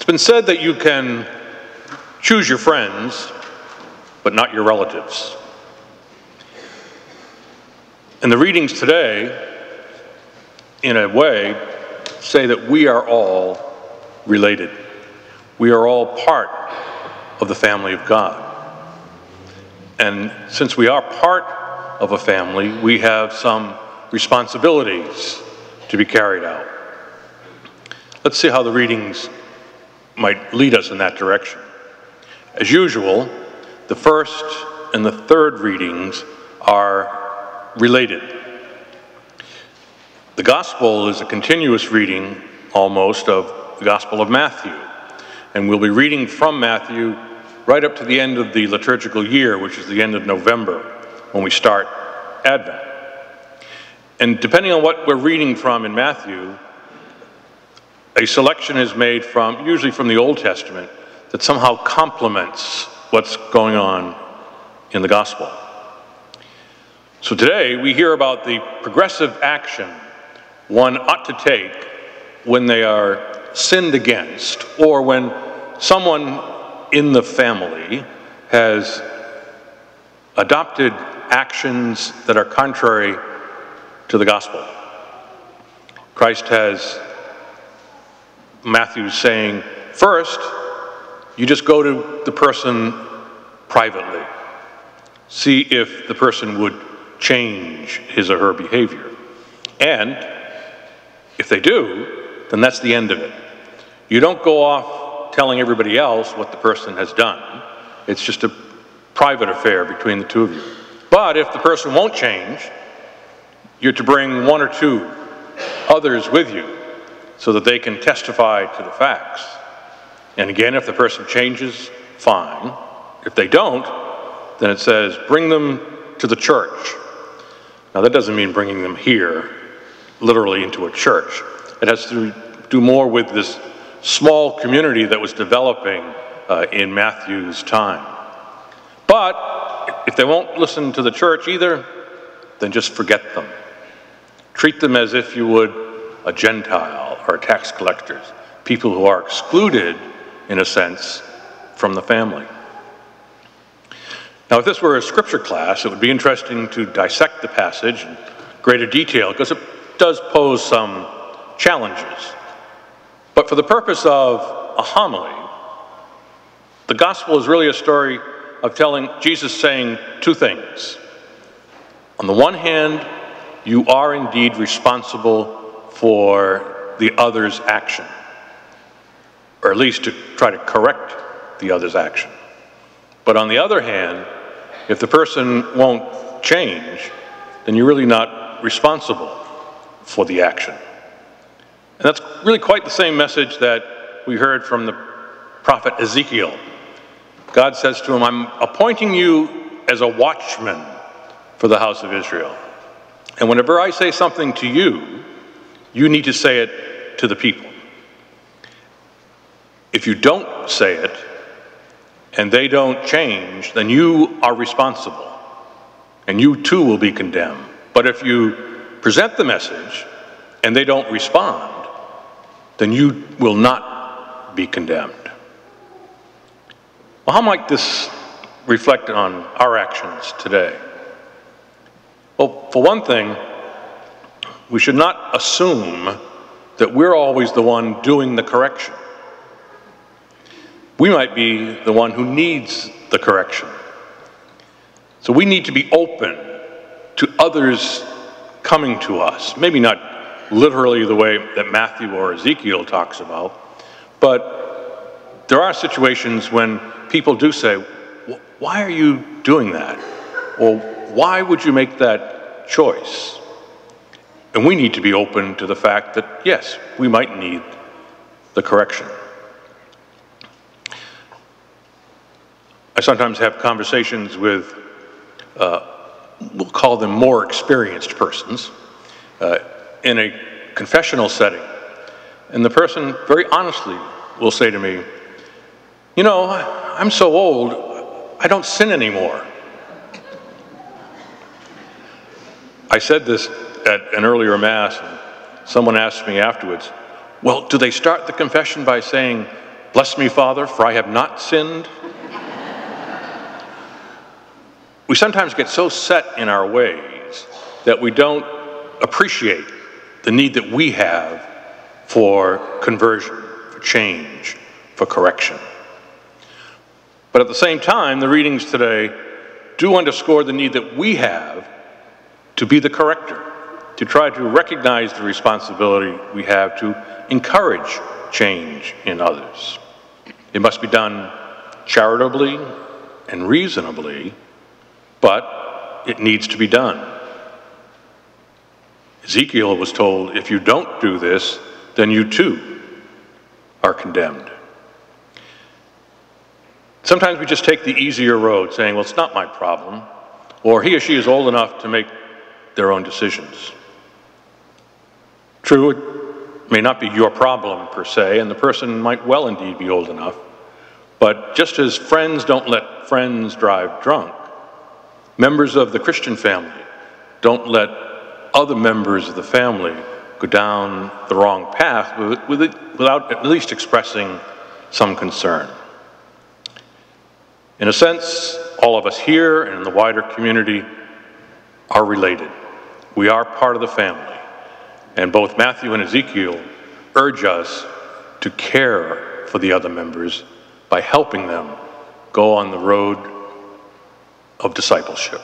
been said that you can choose your friends, but not your relatives. And the readings today, in a way, say that we are all related. We are all part of the family of God. And since we are part of a family, we have some responsibilities to be carried out. Let's see how the readings might lead us in that direction. As usual, the first and the third readings are related. The gospel is a continuous reading, almost, of the Gospel of Matthew. And we'll be reading from Matthew right up to the end of the liturgical year, which is the end of November, when we start Advent. And depending on what we're reading from in Matthew, a selection is made from, usually from the Old Testament, that somehow complements what's going on in the gospel. So today we hear about the progressive action one ought to take when they are sinned against, or when someone in the family has adopted actions that are contrary to the gospel. Christ has Matthew saying, first, you just go to the person privately. See if the person would change his or her behavior. And if they do, then that's the end of it. You don't go off telling everybody else what the person has done. It's just a private affair between the two of you. But if the person won't change, you're to bring one or two others with you so that they can testify to the facts. And again, if the person changes, fine. If they don't, then it says, bring them to the church. Now that doesn't mean bringing them here, literally into a church. It has to do more with this small community that was developing in Matthew's time. But if they won't listen to the church either, then just forget them. Treat them as if you would a Gentile or tax collectors, people who are excluded, in a sense, from the family. Now, if this were a scripture class, it would be interesting to dissect the passage in greater detail, because it does pose some challenges. But for the purpose of a homily, the gospel is really a story of telling Jesus saying two things. On the one hand, you are indeed responsible for the other's action, or at least to try to correct the other's action. But on the other hand, if the person won't change, then you're really not responsible for the action. And that's really quite the same message that we heard from the prophet Ezekiel. God says to him, I'm appointing you as a watchman for the house of Israel. And whenever I say something to you, you need to say it to the people. If you don't say it, and they don't change, then you are responsible, and you too will be condemned. But if you present the message, and they don't respond, then you will not be condemned. Well, how might this reflect on our actions today? Well, for one thing, we should not assume that we're always the one doing the correction. We might be the one who needs the correction. So we need to be open to others coming to us. Maybe not literally the way that Matthew or Ezekiel talks about, but there are situations when people do say, why are you doing that? Or why would you make that choice? And we need to be open to the fact that, yes, we might need the correction. I sometimes have conversations with, we'll call them more experienced persons, in a confessional setting. And the person very honestly will say to me, you know, I'm so old, I don't sin anymore. I said this at an earlier Mass, and someone asked me afterwards, well, do they start the confession by saying, Bless me, Father, for I have not sinned. We sometimes get so set in our ways that we don't appreciate the need that we have for conversion, for change, for correction. But at the same time, the readings today do underscore the need that we have to be the corrector, to try to recognize the responsibility we have to encourage change in others. It must be done charitably and reasonably, but it needs to be done. Ezekiel was told, if you don't do this, then you too are condemned. Sometimes we just take the easier road, saying, well, it's not my problem, or he or she is old enough to make their own decisions. True, it may not be your problem per se, and the person might well indeed be old enough, but just as friends don't let friends drive drunk, members of the Christian family don't let other members of the family go down the wrong path without at least expressing some concern. In a sense, all of us here and in the wider community are related. We are part of the family, and both Matthew and Ezekiel urge us to care for the other members by helping them go on the road of discipleship.